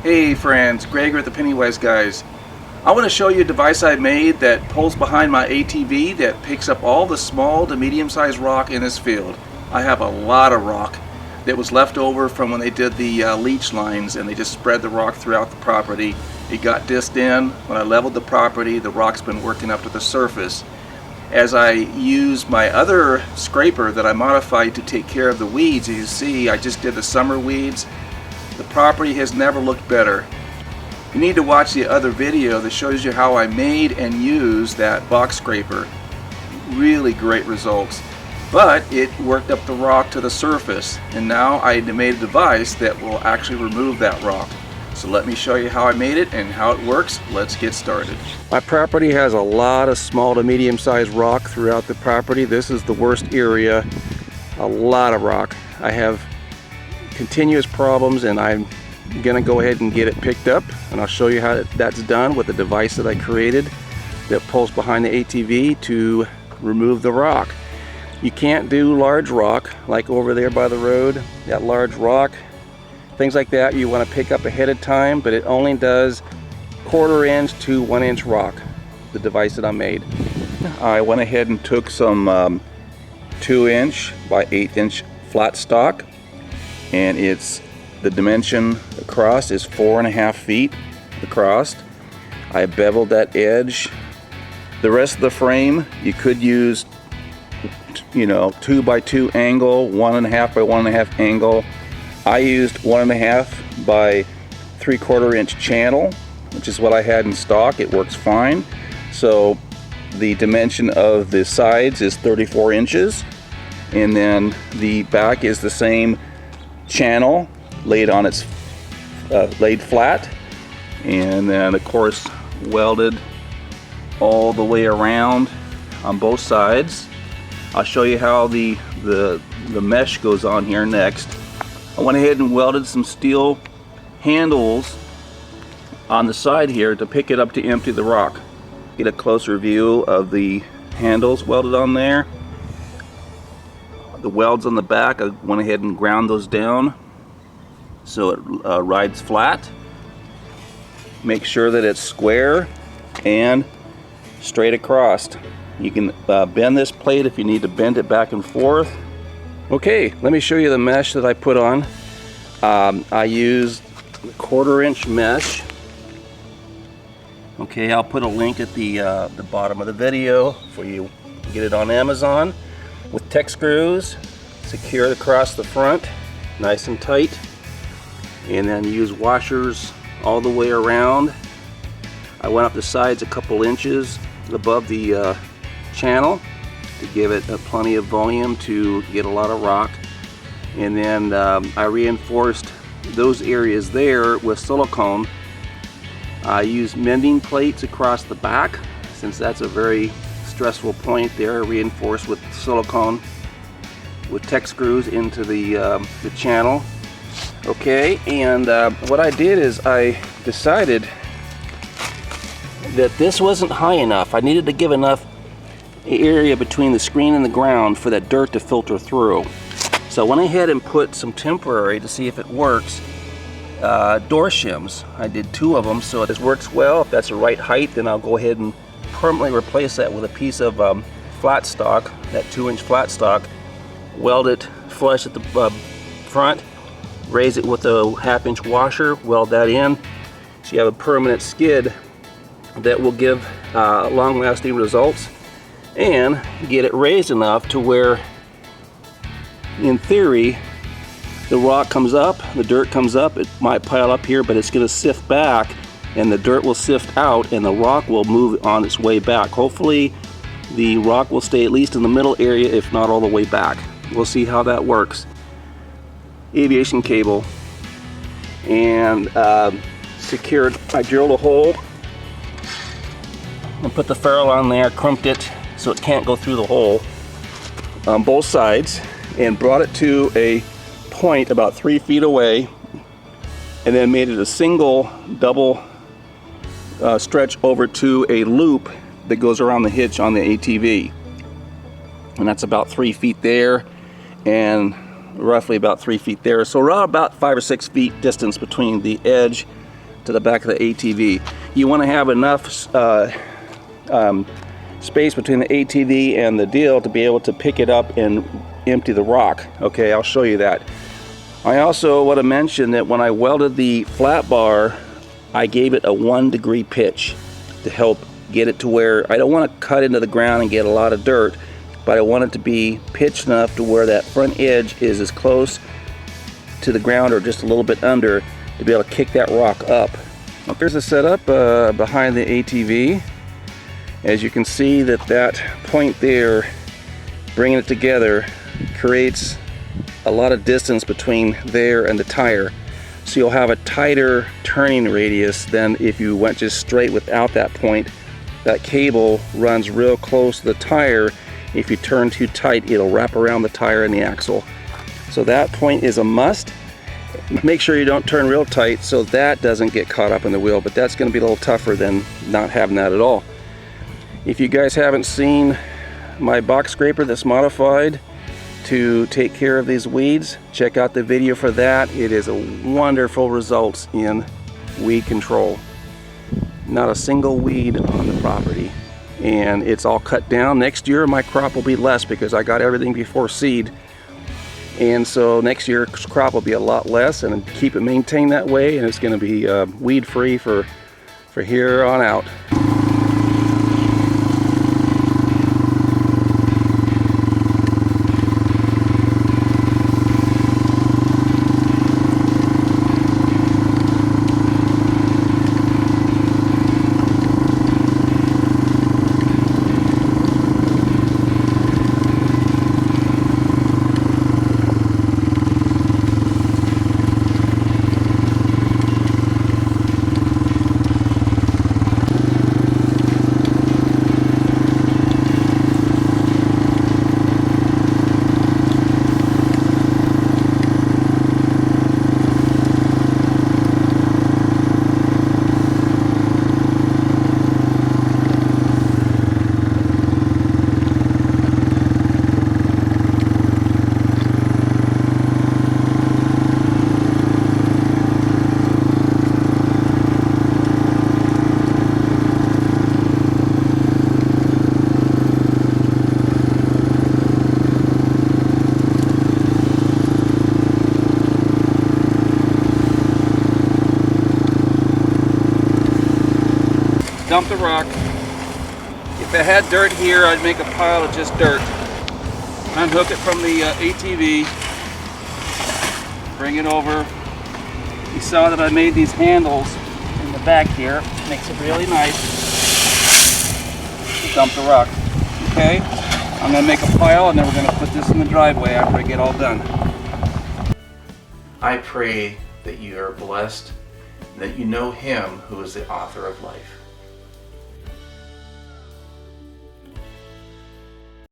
Hey friends, Greg with the Pennywise Guys. I want to show you a device I made that pulls behind my ATV that picks up all the small to medium-sized rock in this field. I have a lot of rock that was left over from when they did the leach lines, and they just spread the rock throughout the property. It got disced in. When I leveled the property, the rock's been working up to the surface. As I use my other scraper that I modified to take care of the weeds, as you see, I just did the summer weeds. The property has never looked better. You need to watch the other video that shows you how I made and used that box scraper. Really great results. But it worked up the rock to the surface, and now I made a device that will actually remove that rock. So let me show you how I made it and how it works. Let's get started. My property has a lot of small to medium-sized rock throughout the property. This is the worst area. A lot of rock. I have continuous problems, and I'm gonna go ahead and get it picked up, and I'll show you how that's done with the device that I created that pulls behind the ATV to remove the rock. You can't do large rock like over there by the road. That large rock, things like that you want to pick up ahead of time, but it only does 1/4 inch to 1 inch rock, the device that I made. I went ahead and took some 2 inch by 8 inch flat stock, and the dimension across is 4.5 feet across. I beveled that edge. The rest of the frame you could use 2 by 2 angle, 1.5 by 1.5 angle. I used 1.5 by 3/4 inch channel, which is what I had in stock. It works fine. So the dimension of the sides is 34 inches, and then the back is the same channel laid on its laid flat, and then of course welded all the way around on both sides. I'll show you how the mesh goes on here next. I went ahead and welded some steel handles on the side here to pick it up to empty the rock. Get a closer view of the handles welded on there. The welds on the back, I went ahead and ground those down so it rides flat. Make sure that it's square and straight across. You can bend this plate if you need to bend it back and forth. Okay, let me show you the mesh that I put on. I used 1/4 inch mesh. Okay, I'll put a link at the bottom of the video for you to get it on Amazon. With tech screws, secured across the front, nice and tight, and then use washers all the way around. I went up the sides a couple inches above the channel to give it plenty of volume to get a lot of rock, and then I reinforced those areas there with silicone. I used mending plates across the back since that's a very stressful point there, reinforced with silicone with tech screws into the channel. Okay, and what I did is I decided that this wasn't high enough. I needed to give enough area between the screen and the ground for that dirt to filter through. So I went ahead and put some temporary, to see if it works, door shims. I did 2 of them, so if this works well, if that's the right height, then I'll go ahead and permanently replace that with a piece of flat stock, that 2 inch flat stock, weld it flush at the front, raise it with a 1/2 inch washer, weld that in, so you have a permanent skid that will give long-lasting results, and get it raised enough to where, in theory, the rock comes up, the dirt comes up, it might pile up here, but it's going to sift back, and the dirt will sift out, and the rock will move on its way back. Hopefully the rock will stay at least in the middle area, if not all the way back. We'll see how that works. Aviation cable, and secured. I drilled a hole and put the ferrule on there, crimped it so it can't go through the hole on both sides, and brought it to a point about 3 feet away, and then made it a single double stretch over to a loop that goes around the hitch on the ATV, and that's about 3 feet there and roughly about 3 feet there. So around about 5 or 6 feet distance between the edge to the back of the ATV. You want to have enough space between the ATV and the deal to be able to pick it up and empty the rock. Okay, I'll show you that. I also want to mention that when I welded the flat bar, I gave it a 1 degree pitch to help get it to where I don't want to cut into the ground and get a lot of dirt, but I want it to be pitched enough to where that front edge is as close to the ground or just a little bit under to be able to kick that rock up. Here's the setup behind the ATV. As you can see, that point there, bringing it together, creates a lot of distance between there and the tire. So you'll have a tighter turning radius than if you went just straight without that point. That cable runs real close to the tire. If you turn too tight, it'll wrap around the tire and the axle. So that point is a must. Make sure you don't turn real tight so that doesn't get caught up in the wheel, but that's going to be a little tougher than not having that at all. If you guys haven't seen my box scraper that's modified to take care of these weeds, check out the video for that. It is a wonderful results in weed control. Not a single weed on the property, and it's all cut down. Next year my crop will be less because I got everything before seed, and so next year's crop will be a lot less, and keep it maintained that way, and it's going to be weed free for here on out. Dump the rock. If it had dirt here, I'd make a pile of just dirt. Unhook it from the ATV. Bring it over. You saw that I made these handles in the back here. Makes it really nice. Dump the rock. Okay? I'm going to make a pile and then we're going to put this in the driveway after I get all done. I pray that you are blessed, that you know Him who is the author of life.